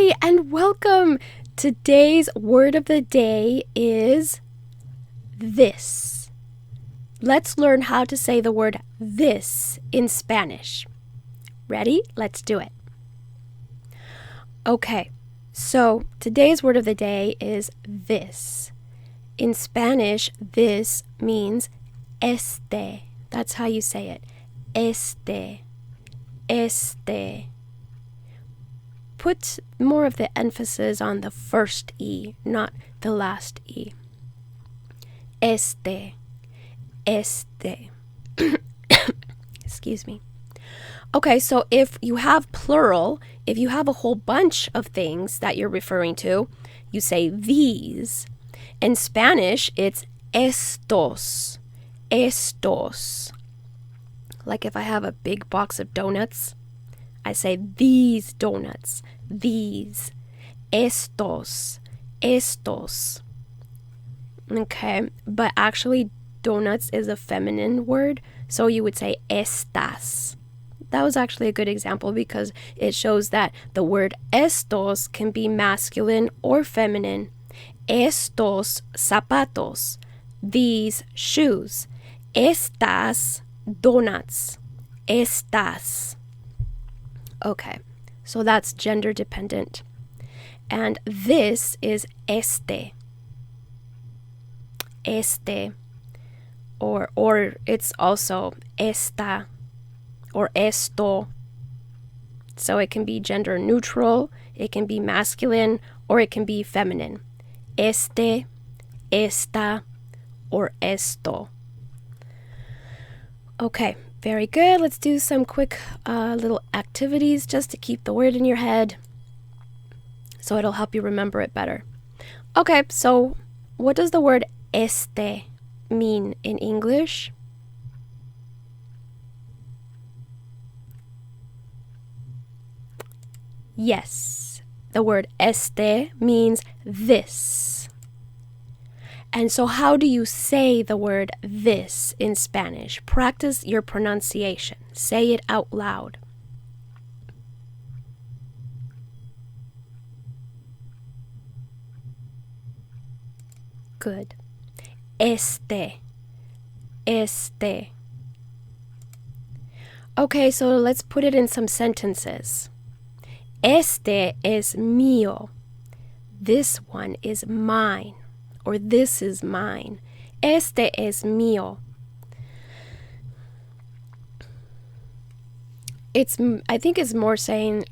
Hi, and welcome. Today's word of the day is this. Let's learn how to say the word this in Spanish. Ready? Let's do it. Okay, so today's word of the day is this. In Spanish, this means este. That's how you say it. Este. Este. Put more of the emphasis on the first E, not the last E. Este. Este. Excuse me. Okay, so if you have plural, if you have a whole bunch of things that you're referring to, you say these. In Spanish, it's estos. Estos. Like if I have a big box of donuts, I say these donuts. These. Estos. Estos. Okay, but actually donuts is a feminine word, so you would say estas. That was actually a good example because it shows that the word estos can be masculine or feminine. Estos zapatos. These shoes. Estas donuts. Estas. Okay, so that's gender dependent. And this is este. Este. Or it's also esta or esto. So it can be gender neutral, it can be masculine, or it can be feminine. Este, esta, or esto. Okay, very good. Let's do some quick little activities just to keep the word in your head so it'll help you remember it better. Okay, so what does the word este mean in English? Yes, the word este means this. And so how do you say the word this in Spanish? Practice your pronunciation. Say it out loud. Good. Este. Este. Okay, so let's put it in some sentences. Este es mío. This one is mine. Or this is mine. Este es mío. I think it's more saying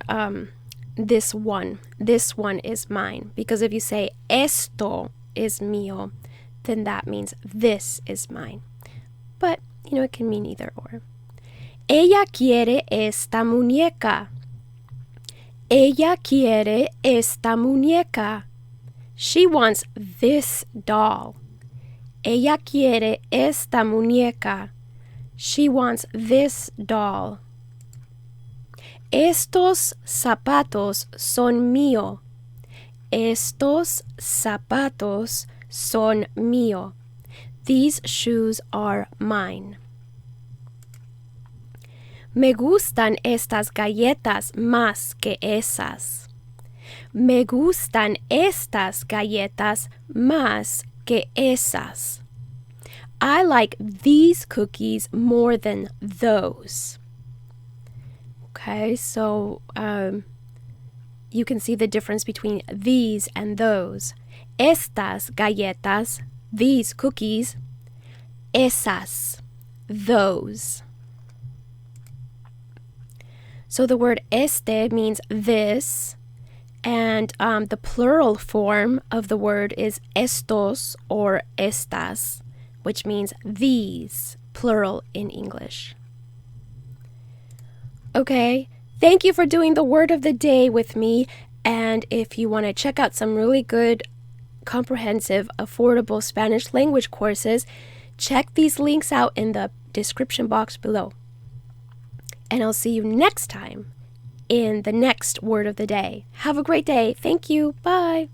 this one is mine. Because if you say esto is mío, then that means this is mine. But, it can mean either or. Ella quiere esta muñeca. Ella quiere esta muñeca. She wants this doll. Ella quiere esta muñeca. She wants this doll. Estos zapatos son mío. Estos zapatos son mío. These shoes are mine. Me gustan estas galletas más que esas. Me gustan estas galletas más que esas. I like these cookies more than those. Okay, so you can see the difference between these and those. Estas galletas, these cookies. Esas, those. So the word este means this. And the plural form of the word is estos or estas, which means these, plural in English. Okay, thank you for doing the word of the day with me. And if you want to check out some really good, comprehensive, affordable Spanish language courses, check these links out in the description box below. And I'll see you next time in the next word of the day. Have a great day. Thank you. Bye.